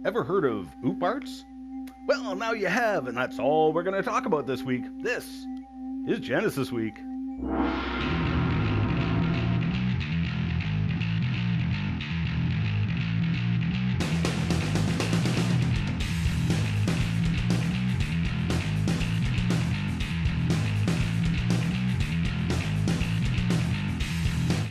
Ever heard of OOParts? Well, now you have, and that's all we're going to talk about this week. This is Genesis Week.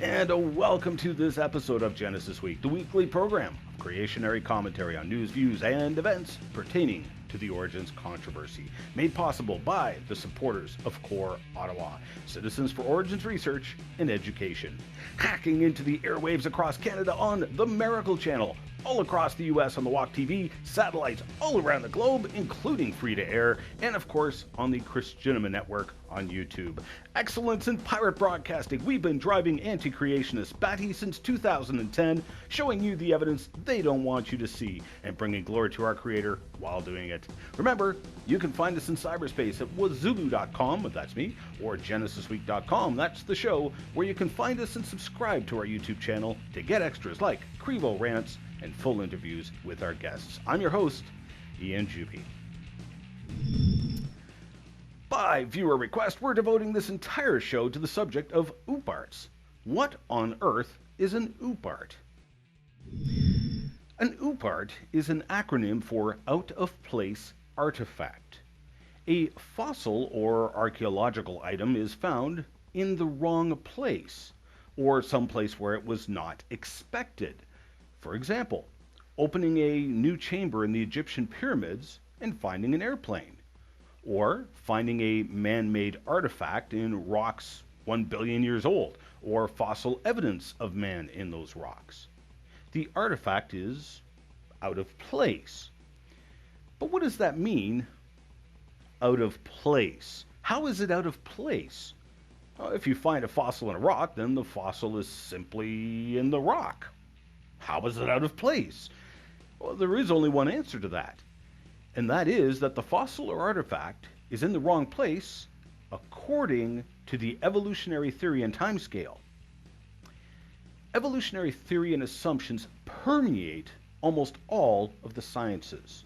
And welcome to this episode of Genesis Week, the weekly program of creationary commentary on news, views, and events pertaining to the Origins controversy, made possible by the supporters of Core Ottawa, Citizens for Origins Research and Education, hacking into the airwaves across Canada on the Miracle Channel, all across the US on the Walk TV, satellites all around the globe, including free to air, and of course on the Christianima Network on YouTube. Excellence in pirate broadcasting. We've been driving anti-creationist batty since 2010, showing you the evidence they don't want you to see, and bringing glory to our Creator while doing it. Remember, you can find us in cyberspace at Wazooloo.com, that's me, or GenesisWeek.com, that's the show, where you can find us and subscribe to our YouTube channel to get extras like Crevo Rants and full interviews with our guests. I'm your host, Ian Juby. By viewer request, we're devoting this entire show to the subject of OOParts. What on earth is an OOPart? An OOPart is an acronym for out-of-place artifact. A fossil or archaeological item is found in the wrong place, or someplace where it was not expected. For example, opening a new chamber in the Egyptian pyramids and finding an airplane, or finding a man-made artifact in rocks 1 billion years old, or fossil evidence of man in those rocks. The artifact is out of place. But what does that mean, out of place? How is it out of place? If you find a fossil in a rock, then the fossil is simply in the rock. How is it out of place? Well, there is only one answer to that, and that is that the fossil or artifact is in the wrong place according to the evolutionary theory and timescale. Evolutionary theory and assumptions permeate almost all of the sciences.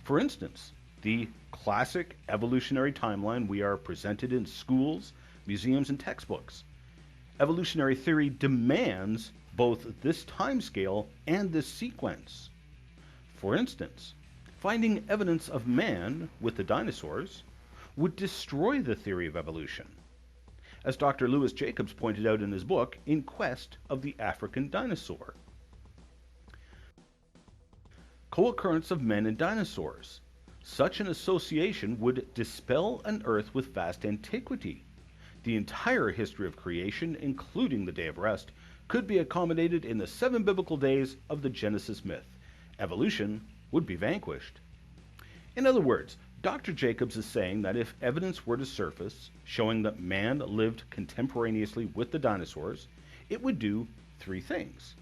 For instance, the classic evolutionary timeline we are presented in schools, museums, and textbooks. Evolutionary theory demands both this timescale and this sequence. For instance, finding evidence of man with the dinosaurs would destroy the theory of evolution, as Dr. Lewis Jacobs pointed out in his book, In Quest of the African Dinosaur. Co-occurrence of men and dinosaurs. Such an association would dispel an Earth with vast antiquity. The entire history of creation, including the Day of Rest, could be accommodated in the 7 biblical days of the Genesis myth. Evolution would be vanquished. In other words, Dr. Jacobs is saying that if evidence were to surface showing that man lived contemporaneously with the dinosaurs, it would do 3 things.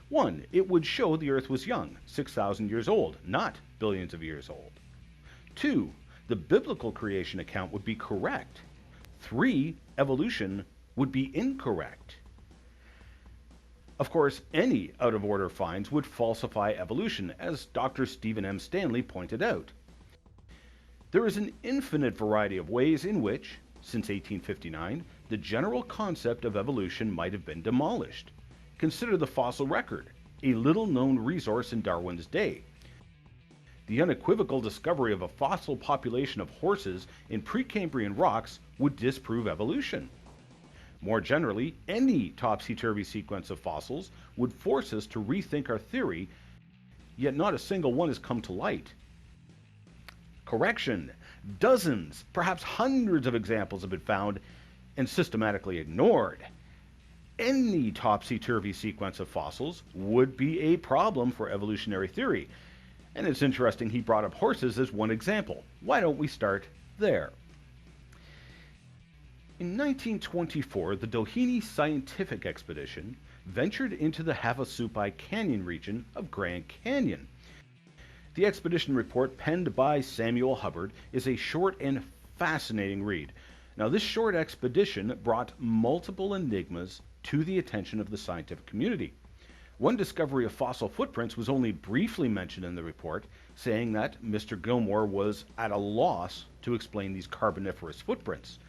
1, it would show the Earth was young, 6,000 years old, not billions of years old. 2, the biblical creation account would be correct. 3, evolution would be incorrect. Of course, any out-of-order finds would falsify evolution, as Dr. Stephen M. Stanley pointed out. There is an infinite variety of ways in which, since 1859, the general concept of evolution might have been demolished. Consider the fossil record, a little-known resource in Darwin's day. The unequivocal discovery of a fossil population of horses in Precambrian rocks would disprove evolution. More generally, any topsy-turvy sequence of fossils would force us to rethink our theory, yet not a single one has come to light. Correction. Dozens, perhaps hundreds of examples have been found and systematically ignored. Any topsy-turvy sequence of fossils would be a problem for evolutionary theory. And it's interesting he brought up horses as one example. Why don't we start there? In 1924, the Doheny Scientific Expedition ventured into the Havasupai Canyon region of Grand Canyon. The expedition report, penned by Samuel Hubbard, is a short and fascinating read. Now, this short expedition brought multiple enigmas to the attention of the scientific community. One discovery of fossil footprints was only briefly mentioned in the report, saying that Mr. Gilmore was at a loss to explain these Carboniferous footprints.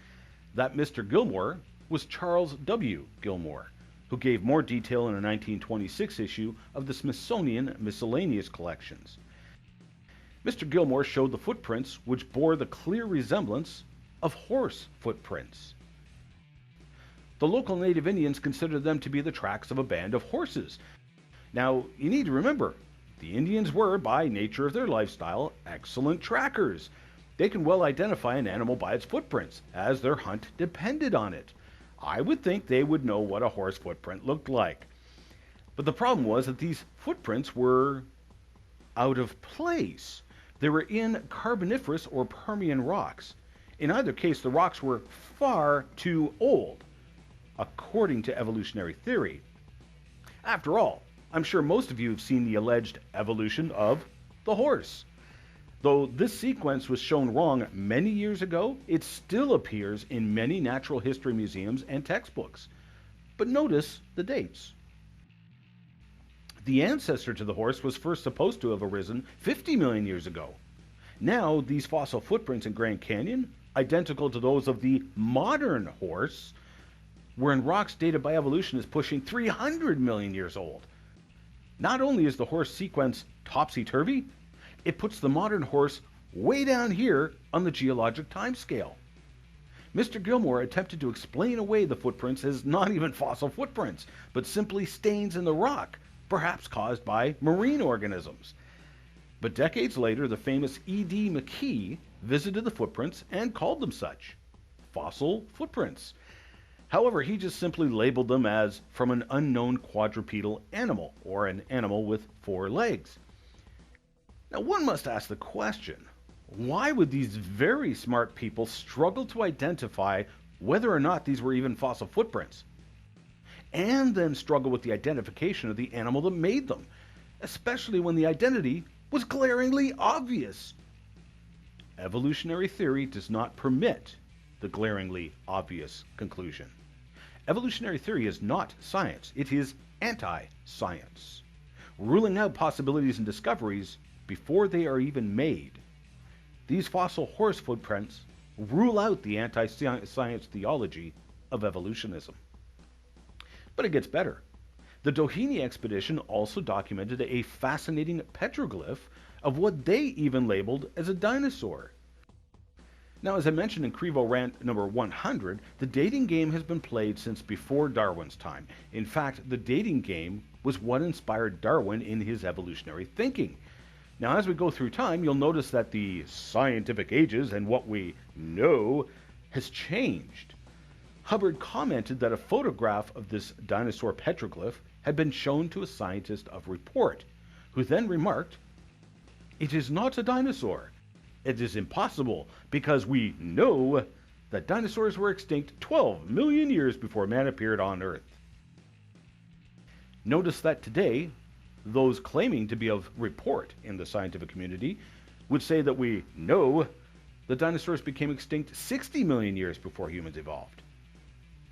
That Mr. Gilmore was Charles W. Gilmore, who gave more detail in a 1926 issue of the Smithsonian Miscellaneous Collections. Mr. Gilmore showed the footprints which bore the clear resemblance of horse footprints. The local native Indians considered them to be the tracks of a band of horses. Now, you need to remember, the Indians were, by nature of their lifestyle, excellent trackers. They can well identify an animal by its footprints, as their hunt depended on it. I would think they would know what a horse footprint looked like. But the problem was that these footprints were out of place. They were in Carboniferous or Permian rocks. In either case, the rocks were far too old, according to evolutionary theory. After all, I'm sure most of you have seen the alleged evolution of the horse. Though this sequence was shown wrong many years ago, it still appears in many natural history museums and textbooks. But notice the dates. The ancestor to the horse was first supposed to have arisen 50 million years ago. Now, these fossil footprints in Grand Canyon, identical to those of the modern horse, were in rocks dated by evolution as pushing 300 million years old. Not only is the horse sequence topsy-turvy, it puts the modern horse way down here on the geologic timescale. Mr. Gilmore attempted to explain away the footprints as not even fossil footprints, but simply stains in the rock, perhaps caused by marine organisms. But decades later, the famous E.D. McKee visited the footprints and called them such, fossil footprints. However, he just simply labeled them as from an unknown quadrupedal animal, or an animal with 4 legs. Now, one must ask the question, why would these very smart people struggle to identify whether or not these were even fossil footprints? And then struggle with the identification of the animal that made them, especially when the identity was glaringly obvious. Evolutionary theory does not permit the glaringly obvious conclusion. Evolutionary theory is not science, it is anti-science, ruling out possibilities and discoveries before they are even made. These fossil horse footprints rule out the anti-science theology of evolutionism. But it gets better. The Doheny expedition also documented a fascinating petroglyph of what they even labeled as a dinosaur. Now, as I mentioned in Crevo Rant number 100, the dating game has been played since before Darwin's time. In fact, the dating game was what inspired Darwin in his evolutionary thinking. Now, as we go through time, you'll notice that the scientific ages and what we know has changed. Hubbard commented that a photograph of this dinosaur petroglyph had been shown to a scientist of report, who then remarked, "It is not a dinosaur. It is impossible because we know that dinosaurs were extinct 12 million years before man appeared on Earth." Notice that today, those claiming to be of report in the scientific community would say that we know the dinosaurs became extinct 60 million years before humans evolved.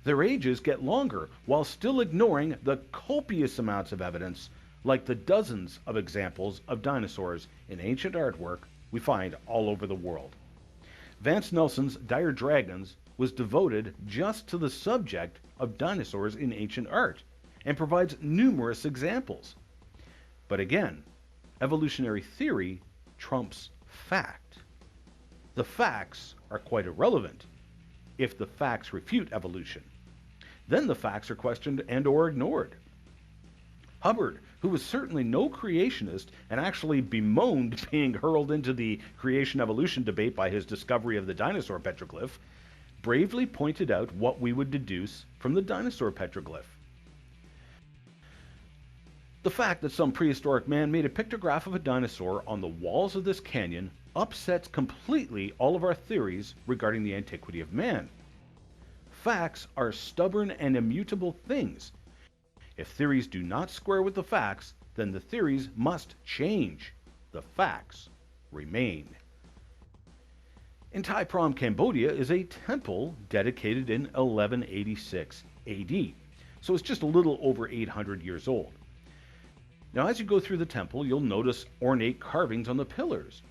Their ages get longer while still ignoring the copious amounts of evidence, like the dozens of examples of dinosaurs in ancient artwork we find all over the world. Vance Nelson's Dire Dragons was devoted just to the subject of dinosaurs in ancient art and provides numerous examples. But again, evolutionary theory trumps fact. The facts are quite irrelevant if the facts refute evolution. Then the facts are questioned and or ignored. Hubbard, who was certainly no creationist and actually bemoaned being hurled into the creation-evolution debate by his discovery of the dinosaur petroglyph, bravely pointed out what we would deduce from the dinosaur petroglyph. The fact that some prehistoric man made a pictograph of a dinosaur on the walls of this canyon upsets completely all of our theories regarding the antiquity of man. Facts are stubborn and immutable things. If theories do not square with the facts, then the theories must change. The facts remain. In Tai Prom, Cambodia is a temple dedicated in 1186 AD, so it's just a little over 800 years old. Now, as you go through the temple, you'll notice ornate carvings on the pillars.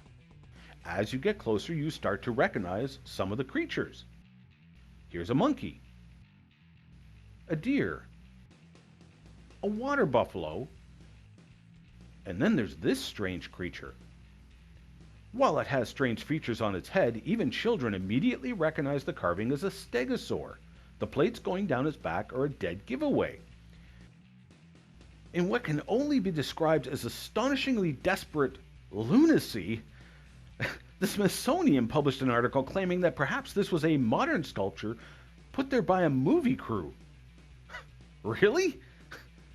As you get closer, you start to recognize some of the creatures. Here's a monkey, a deer, a water buffalo, and then there's this strange creature. While it has strange features on its head, even children immediately recognize the carving as a stegosaur. The plates going down its back are a dead giveaway. In what can only be described as astonishingly desperate lunacy, the Smithsonian published an article claiming that perhaps this was a modern sculpture put there by a movie crew. Really?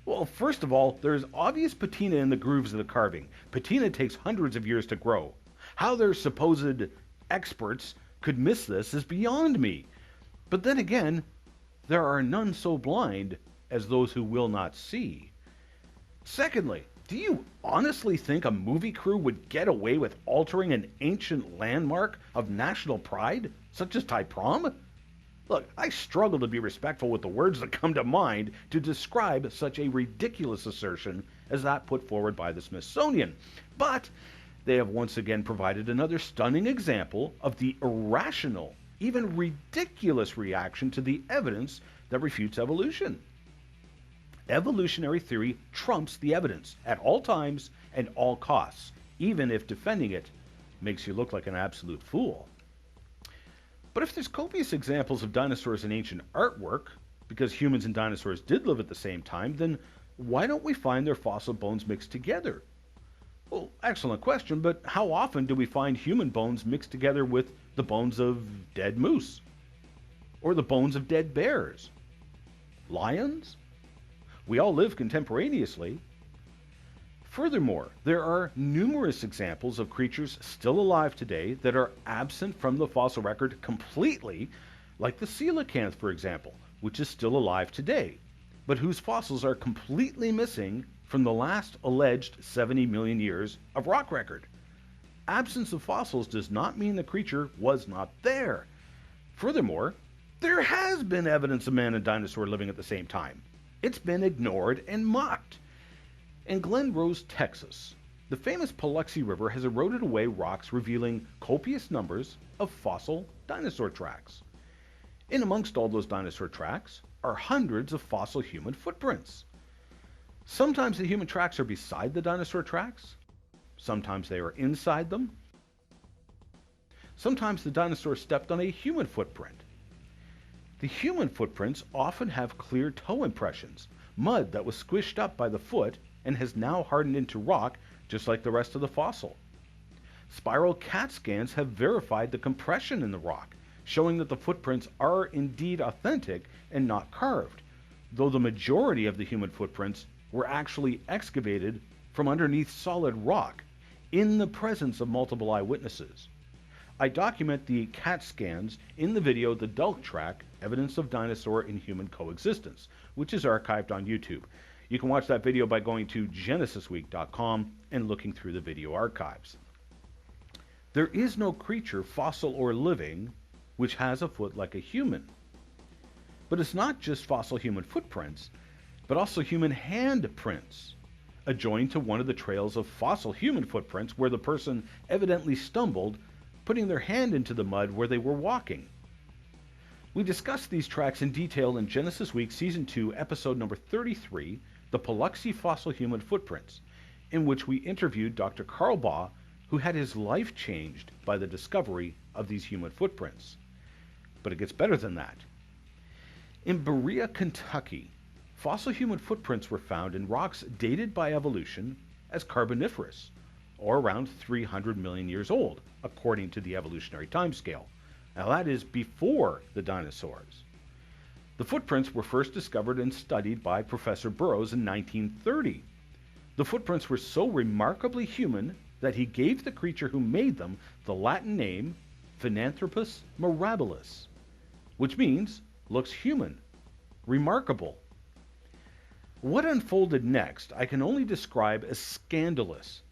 Well, first of all, there's obvious patina in the grooves of the carving. Patina takes hundreds of years to grow. How their supposed experts could miss this is beyond me. But then again, there are none so blind as those who will not see. Secondly, do you honestly think a movie crew would get away with altering an ancient landmark of national pride, such as Tai Prom? Look, I struggle to be respectful with the words that come to mind to describe such a ridiculous assertion as that put forward by the Smithsonian. But they have once again provided another stunning example of the irrational, even ridiculous reaction to the evidence that refutes evolution. Evolutionary theory trumps the evidence at all times and all costs, even if defending it makes you look like an absolute fool. But if there's copious examples of dinosaurs in ancient artwork, because humans and dinosaurs did live at the same time, then why don't we find their fossil bones mixed together? Well, excellent question, but how often do we find human bones mixed together with the bones of dead moose? Or the bones of dead bears? Lions? We all live contemporaneously. Furthermore, there are numerous examples of creatures still alive today that are absent from the fossil record completely, like the coelacanth, for example, which is still alive today, but whose fossils are completely missing from the last alleged 70 million years of rock record. Absence of fossils does not mean the creature was not there. Furthermore, there has been evidence of man and dinosaur living at the same time. It's been ignored and mocked. In Glen Rose, Texas, the famous Paluxy River has eroded away rocks revealing copious numbers of fossil dinosaur tracks. In amongst all those dinosaur tracks are hundreds of fossil human footprints. Sometimes the human tracks are beside the dinosaur tracks. Sometimes they are inside them. Sometimes the dinosaur stepped on a human footprint. The human footprints often have clear toe impressions, mud that was squished up by the foot and has now hardened into rock just like the rest of the fossil. Spiral CAT scans have verified the compression in the rock, showing that the footprints are indeed authentic and not carved, though the majority of the human footprints were actually excavated from underneath solid rock in the presence of multiple eyewitnesses. I document the CAT scans in the video The Dulk Track, Evidence of Dinosaur and Human Coexistence, which is archived on YouTube. You can watch that video by going to genesisweek.com and looking through the video archives. There is no creature, fossil or living, which has a foot like a human. But it's not just fossil human footprints, but also human handprints, adjoined to one of the trails of fossil human footprints where the person evidently stumbled, putting their hand into the mud where they were walking. We discussed these tracks in detail in Genesis Week Season 2, Episode number 33, The Paluxy Fossil Human Footprints, in which we interviewed Dr. Carl Baugh, who had his life changed by the discovery of these human footprints. But it gets better than that. In Berea, Kentucky, fossil human footprints were found in rocks dated by evolution as Carboniferous, or around 300 million years old, according to the evolutionary timescale. Now that is before the dinosaurs. The footprints were first discovered and studied by Professor Burroughs in 1930. The footprints were so remarkably human that he gave the creature who made them the Latin name Phenanthropus mirabilis, which means looks human, remarkable. What unfolded next I can only describe as scandalous.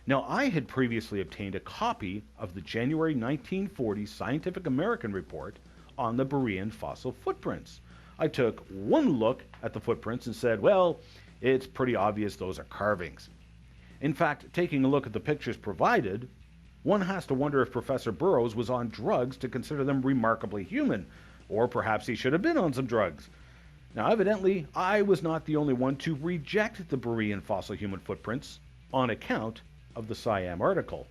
Now, I had previously obtained a copy of the January 1940 Scientific American report on the Berean fossil footprints. I took one look at the footprints and said, well, it's pretty obvious those are carvings. In fact, taking a look at the pictures provided, one has to wonder if Professor Burroughs was on drugs to consider them remarkably human, or perhaps he should have been on some drugs. Now, evidently, I was not the only one to reject the Berean fossil human footprints on account of the Siam article.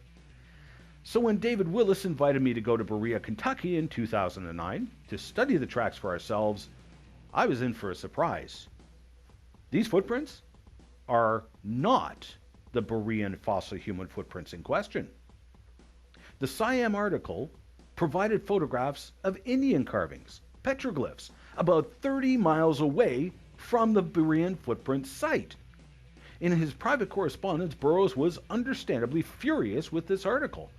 So when David Willis invited me to go to Berea, Kentucky in 2009 to study the tracks for ourselves, I was in for a surprise. These footprints are not the Berean fossil human footprints in question. The Siam article provided photographs of Indian carvings, petroglyphs, about 30 miles away from the Berean footprint site. In his private correspondence, Burroughs was understandably furious with this article,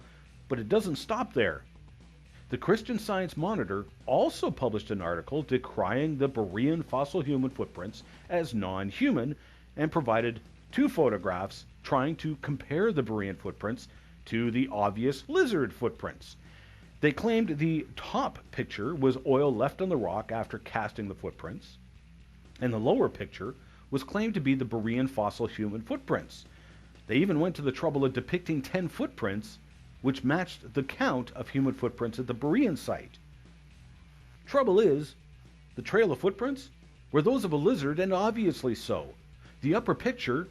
but it doesn't stop there. The Christian Science Monitor also published an article decrying the Berean fossil human footprints as non-human and provided 2 photographs trying to compare the Berean footprints to the obvious lizard footprints. They claimed the top picture was oil left on the rock after casting the footprints, and the lower picture was claimed to be the Berean fossil human footprints. They even went to the trouble of depicting 10 footprints, which matched the count of human footprints at the Berean site. Trouble is, the trail of footprints were those of a lizard, and obviously so. The upper picture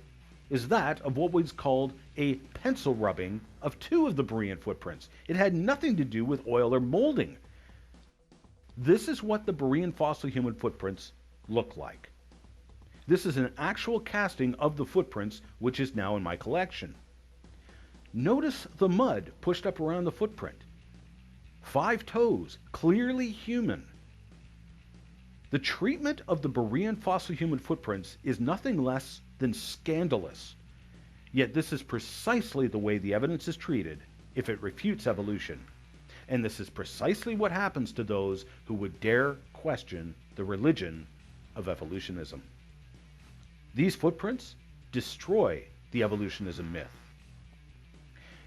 is that of what was called a pencil rubbing of 2 of the Berean footprints. It had nothing to do with oil or molding. This is what the Berean fossil human footprints look like. This is an actual casting of the footprints, which is now in my collection. Notice the mud pushed up around the footprint. 5 toes, clearly human. The treatment of the Berean fossil human footprints is nothing less than scandalous. Yet this is precisely the way the evidence is treated if it refutes evolution. And this is precisely what happens to those who would dare question the religion of evolutionism. These footprints destroy the evolutionism myth.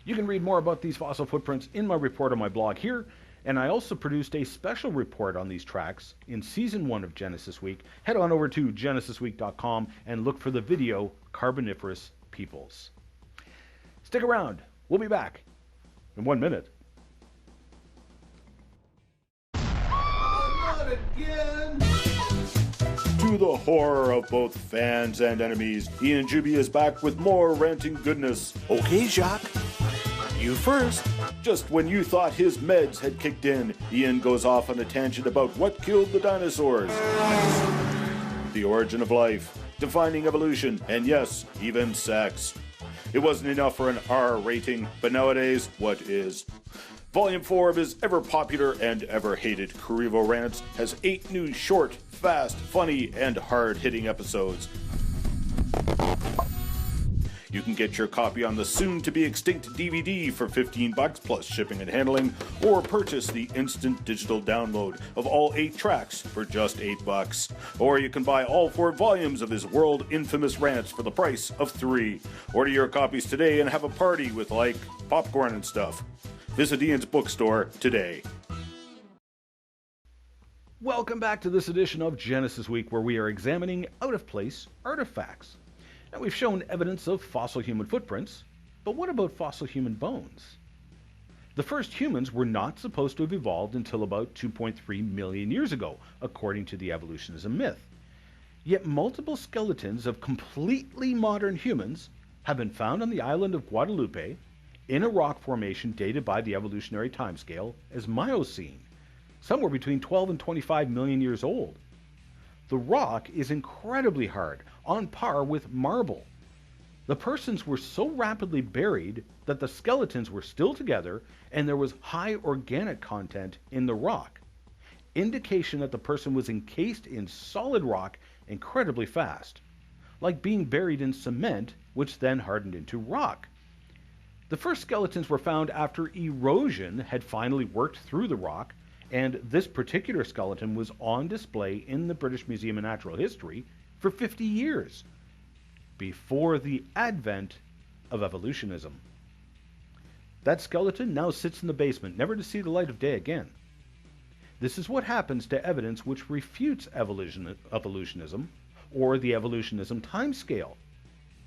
You can read more about these fossil footprints in my report on my blog here, and I also produced a special report on these tracks in Season 1 of Genesis Week. Head on over to genesisweek.com and look for the video Carboniferous Peoples. Stick around. We'll be back in 1 minute. Not again! To the horror of both fans and enemies, Ian Juby is back with more ranting goodness. Okay, Jacques. You first. Just when you thought his meds had kicked in, Ian goes off on a tangent about what killed the dinosaurs, the origin of life, defining evolution, and yes, even sex. It wasn't enough for an R rating, but nowadays, what is? Volume 4 of his ever-popular and ever-hated Kurivo Rants has 8 new short, fast, funny, and hard-hitting episodes. You can get your copy on the soon-to-be-extinct DVD for $15 plus shipping and handling, or purchase the instant digital download of all 8 tracks for just $8. Or you can buy all 4 volumes of his world-infamous rants for the price of 3. Order your copies today and have a party with, like, popcorn and stuff. Visit Ian's bookstore today. Welcome back to this edition of Genesis Week, where we are examining out-of-place artifacts. Now, we've shown evidence of fossil human footprints, but what about fossil human bones? The first humans were not supposed to have evolved until about 2.3 million years ago, according to the evolutionism myth. Yet multiple skeletons of completely modern humans have been found on the island of Guadalupe in a rock formation dated by the evolutionary timescale as Miocene, somewhere between 12 and 25 million years old. The rock is incredibly hard, on par with marble. The persons were so rapidly buried that the skeletons were still together and there was high organic content in the rock, indication that the person was encased in solid rock incredibly fast, like being buried in cement, which then hardened into rock. The first skeletons were found after erosion had finally worked through the rock, and this particular skeleton was on display in the British Museum of Natural History for 50 years, before the advent of evolutionism. That skeleton now sits in the basement, never to see the light of day again. This is what happens to evidence which refutes evolutionism, or the evolutionism timescale.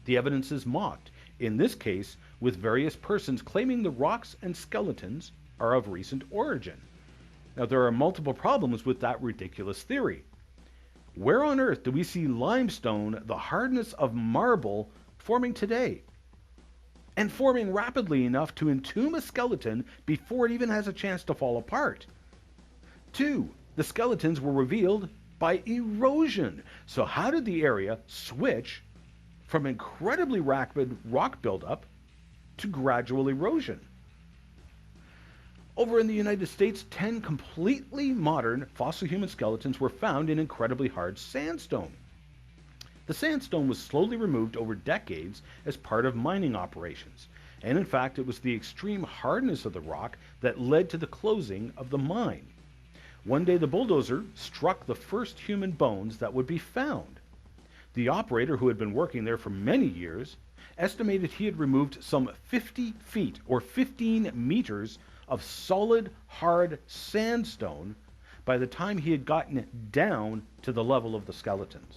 The evidence is mocked, in this case with various persons claiming the rocks and skeletons are of recent origin. Now, there are multiple problems with that ridiculous theory. Where on earth do we see limestone, the hardness of marble, forming today? And forming rapidly enough to entomb a skeleton before it even has a chance to fall apart. 2. The skeletons were revealed by erosion. So how did the area switch from incredibly rapid rock buildup to gradual erosion? Over in the United States, 10 completely modern fossil human skeletons were found in incredibly hard sandstone. The sandstone was slowly removed over decades as part of mining operations, and in fact it was the extreme hardness of the rock that led to the closing of the mine. One day the bulldozer struck the first human bones that would be found. The operator, who had been working there for many years, estimated he had removed some 50 feet or 15 meters of solid, hard sandstone by the time he had gotten down to the level of the skeletons.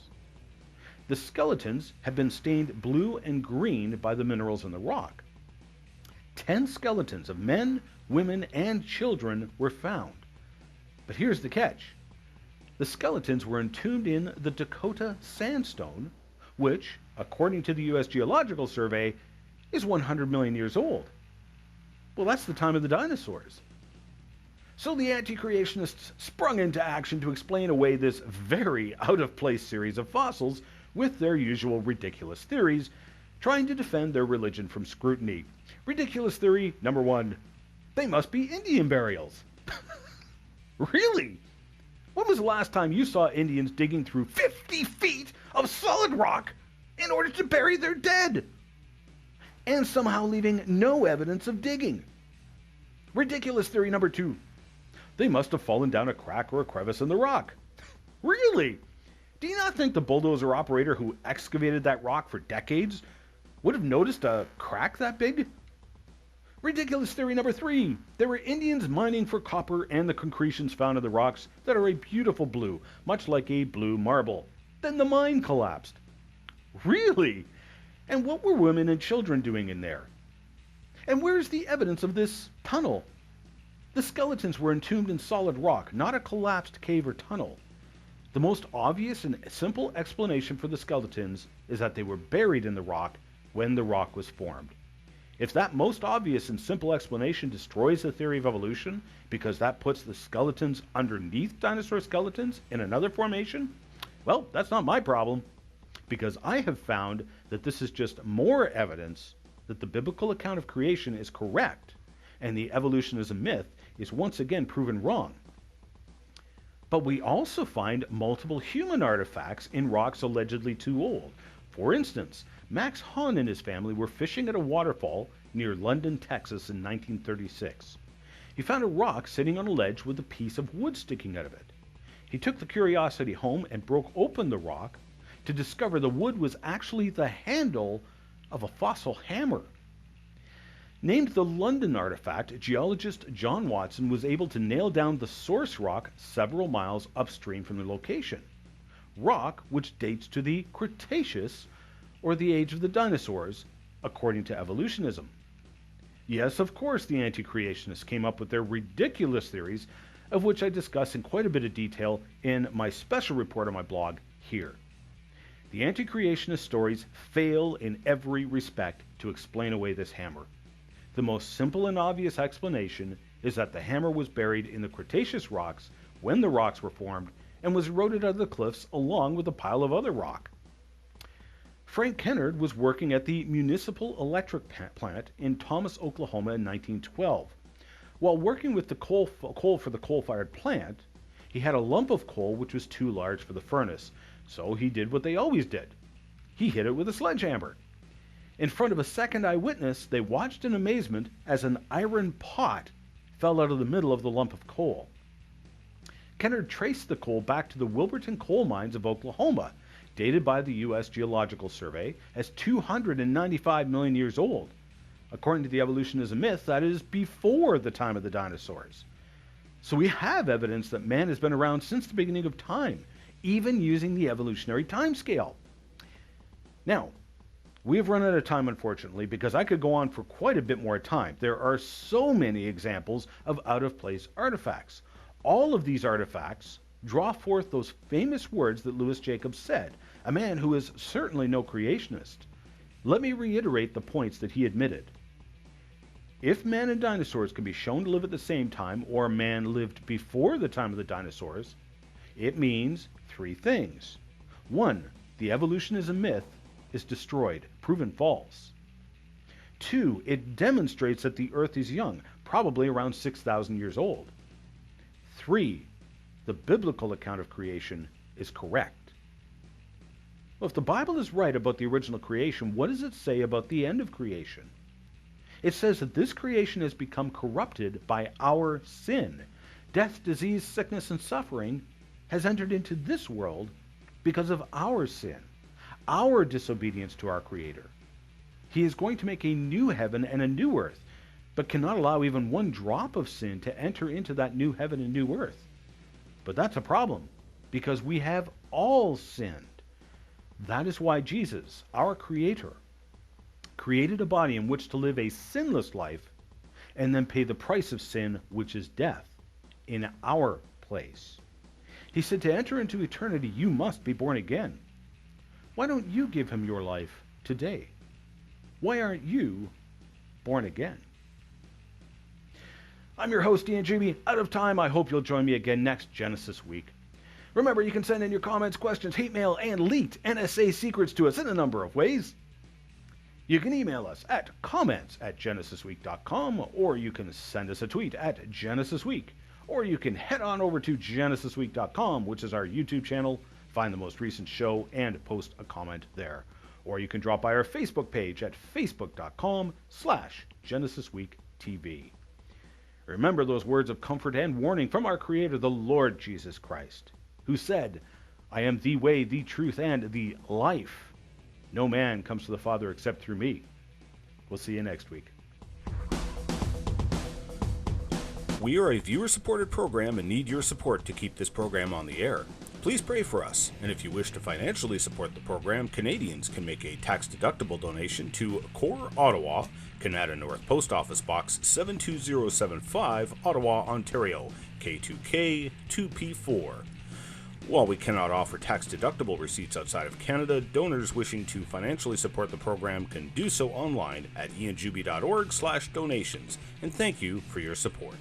The skeletons had been stained blue and green by the minerals in the rock. 10 skeletons of men, women, and children were found. But here's the catch. The skeletons were entombed in the Dakota sandstone, which, according to the U.S. Geological Survey, is 100 million years old. Well, that's the time of the dinosaurs. So the anti-creationists sprung into action to explain away this very out-of-place series of fossils with their usual ridiculous theories, trying to defend their religion from scrutiny. Ridiculous theory number 1, they must be Indian burials. Really? When was the last time you saw Indians digging through 50 feet of solid rock in order to bury their dead? And somehow leaving no evidence of digging. Ridiculous theory number 2. They must have fallen down a crack or a crevice in the rock. Really? Do you not think the bulldozer operator who excavated that rock for decades would have noticed a crack that big? Ridiculous theory number 3. There were Indians mining for copper and the concretions found in the rocks that are a beautiful blue, much like a blue marble. Then the mine collapsed. Really? And what were women and children doing in there? And where's the evidence of this tunnel? The skeletons were entombed in solid rock, not a collapsed cave or tunnel. The most obvious and simple explanation for the skeletons is that they were buried in the rock when the rock was formed. If that most obvious and simple explanation destroys the theory of evolution because that puts the skeletons underneath dinosaur skeletons in another formation, well, that's not my problem. Because I have found that this is just more evidence that the biblical account of creation is correct and the evolutionism myth is once again proven wrong. But we also find multiple human artifacts in rocks allegedly too old. For instance, Max Hahn and his family were fishing at a waterfall near London, Texas in 1936. He found a rock sitting on a ledge with a piece of wood sticking out of it. He took the curiosity home and broke open the rock to discover the wood was actually the handle of a fossil hammer. Named the London artifact, geologist John Watson was able to nail down the source rock several miles upstream from the location. Rock which dates to the Cretaceous, or the age of the dinosaurs, according to evolutionism. Yes, of course, the anti-creationists came up with their ridiculous theories, of which I discuss in quite a bit of detail in my special report on my blog here. The anti-creationist stories fail in every respect to explain away this hammer. The most simple and obvious explanation is that the hammer was buried in the Cretaceous rocks when the rocks were formed and was eroded out of the cliffs along with a pile of other rock. Frank Kennard was working at the Municipal Electric Plant in Thomas, Oklahoma in 1912. While working with the coal for the coal-fired plant, he had a lump of coal which was too large for the furnace, so he did what they always did. He hit it with a sledgehammer. In front of a second eyewitness, they watched in amazement as an iron pot fell out of the middle of the lump of coal. Kennard traced the coal back to the Wilburton coal mines of Oklahoma, dated by the U.S. Geological Survey as 295 million years old. According to the evolutionism myth, that is before the time of the dinosaurs. So we have evidence that man has been around since the beginning of time, even using the evolutionary timescale. Now, we have run out of time, unfortunately, because I could go on for quite a bit more time. There are so many examples of out-of-place artifacts. All of these artifacts draw forth those famous words that Louis Jacobs said, a man who is certainly no creationist. Let me reiterate the points that he admitted. If man and dinosaurs can be shown to live at the same time, or man lived before the time of the dinosaurs, it means three things. One, the evolution is a myth, is destroyed, proven false. Two, it demonstrates that the Earth is young, probably around 6,000 years old. Three, the biblical account of creation is correct. Well, if the Bible is right about the original creation, what does it say about the end of creation? It says that this creation has become corrupted by our sin. Death, disease, sickness, and suffering has entered into this world because of our sin, our disobedience to our Creator. He is going to make a new heaven and a new earth, but cannot allow even one drop of sin to enter into that new heaven and new earth. But that's a problem, because we have all sinned. That is why Jesus, our Creator, created a body in which to live a sinless life and then pay the price of sin, which is death, in our place. He said, to enter into eternity, you must be born again. Why don't you give him your life today? Why aren't you born again? I'm your host, Ian Juby. Out of time, I hope you'll join me again next Genesis Week. Remember, you can send in your comments, questions, hate mail, and leaked NSA secrets to us in a number of ways. You can email us at comments@genesisweek.com, or you can send us a tweet at GenesisWeek, or you can head on over to genesisweek.com, which is our YouTube channel, find the most recent show, and post a comment there. Or you can drop by our Facebook page at facebook.com/GenesisWeekTV. Remember those words of comfort and warning from our Creator, the Lord Jesus Christ, who said, I am the way, the truth, and the life. No man comes to the Father except through me. We'll see you next week. We are a viewer-supported program and need your support to keep this program on the air. Please pray for us, and if you wish to financially support the program, Canadians can make a tax-deductible donation to Core Ottawa, Canada North Post Office Box 72075, Ottawa, Ontario, K2K 2P4. While we cannot offer tax-deductible receipts outside of Canada, donors wishing to financially support the program can do so online at ianjuby.org/donations, and thank you for your support.